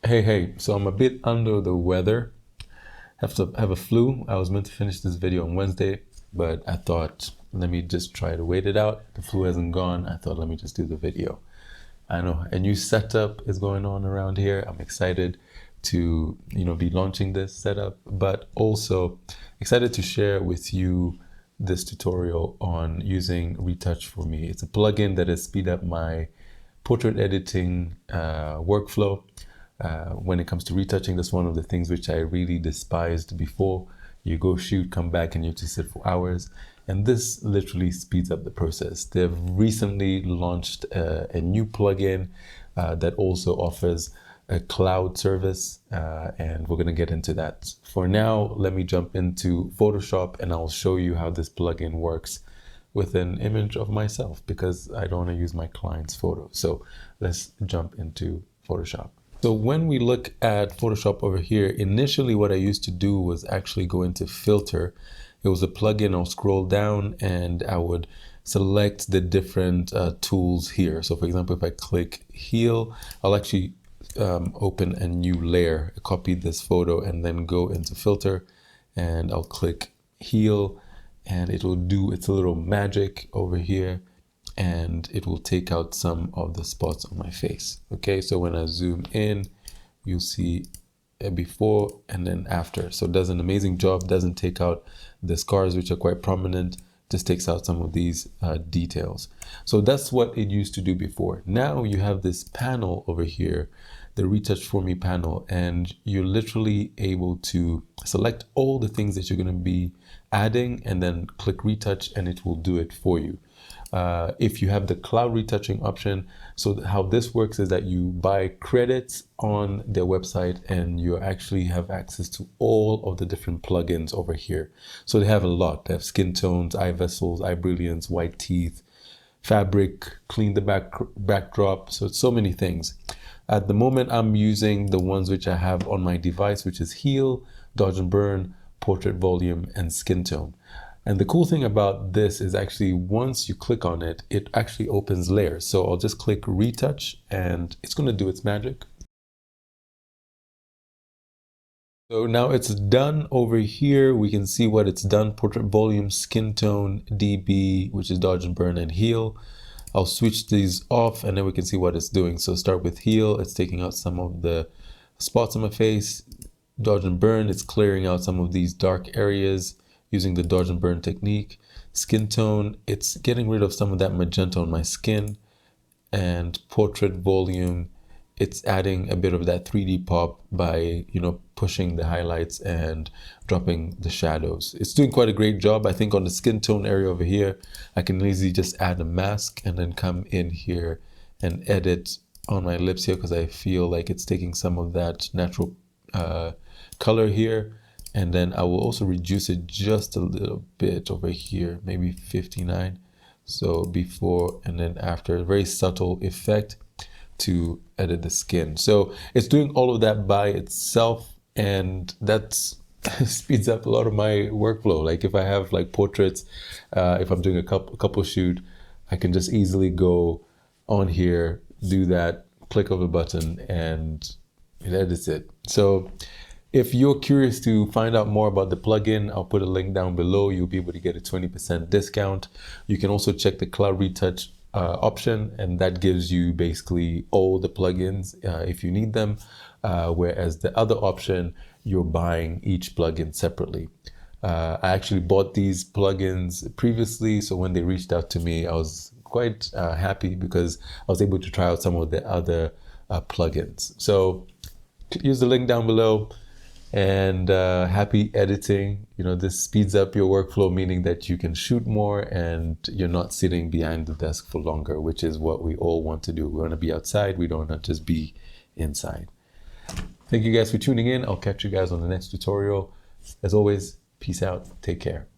Hey, so I'm a bit under the weather. Have a flu. I was meant to finish this video on Wednesday, but I thought, let me just try to wait it out. The flu hasn't gone. I thought, let me just do the video. I know a new setup is going on around here. I'm excited to, be launching this setup, but also excited to share with you this tutorial on using Retouch4Me. It's a plugin that has speed up my portrait editing workflow. When it comes to retouching, that's one of the things which I really despised before. You go shoot, come back, and you have to sit for hours. And this literally speeds up the process. They've recently launched a new plugin that also offers a cloud service, and we're going to get into that. For now, let me jump into Photoshop and I'll show you how this plugin works with an image of myself because I don't want to use my client's photo. So let's jump into Photoshop. So when we look at Photoshop over here, initially what I used to do was actually go into filter. It was a plugin. I'll scroll down and I would select the different tools here. So for example, if I click heal, I'll actually open a new layer, copy this photo and then go into filter and I'll click heal and it will do its little magic over here and it will take out some of the spots on my face. Okay, so when I zoom in, you'll see a before and then after. So it does an amazing job, doesn't take out the scars which are quite prominent, just takes out some of these details. So that's what it used to do before. Now you have this panel over here, the Retouch4Me panel, and you're literally able to select all the things that you're going to be adding and then click retouch and it will do it for you. If you have the cloud retouching option, so how this works is that you buy credits on their website and you actually have access to all of the different plugins over here. So they have a lot. They have skin tones, eye vessels, eye brilliance, white teeth, fabric, clean the backdrop. So it's so many things. At the moment, I'm using the ones which I have on my device, which is heal, dodge and burn, portrait volume, and skin tone. And the cool thing about this is actually once you click on it, it actually opens layers. So I'll just click retouch and it's going to do its magic. So now it's done over here. We can see what it's done. Portrait volume, skin tone, DB, which is dodge and burn, and heal. I'll switch these off and then we can see what it's doing. So start with heal. It's taking out some of the spots on my face. Dodge and burn, it's clearing out some of these dark areas using the dodge and burn technique. Skin tone, it's getting rid of some of that magenta on my skin. And portrait volume, it's adding a bit of that 3D pop by, pushing the highlights and dropping the shadows. It's doing quite a great job. I think on the skin tone area over here, I can easily just add a mask and then come in here and edit on my lips here because I feel like it's taking some of that natural color here. And then I will also reduce it just a little bit over here, maybe 59. So before and then after, very subtle effect to edit the skin. So it's doing all of that by itself, and that speeds up a lot of my workflow. Like if I have like portraits, if I'm doing a couple shoot, I can just easily go on here, do that, click of a button, and it edits it. So if you're curious to find out more about the plugin, I'll put a link down below. You'll be able to get a 20% discount. You can also check the cloud retouch option, and that gives you basically all the plugins if you need them. Whereas the other option, you're buying each plugin separately. I actually bought these plugins previously, so when they reached out to me, I was quite happy because I was able to try out some of the other plugins. So use the link down below. And happy editing. This speeds up your workflow, meaning that you can shoot more and you're not sitting behind the desk for longer, which is what we all want to do. We want to be outside. We don't want to just be inside. Thank you guys for tuning in. I'll catch you guys on the next tutorial. As always, peace out. Take care.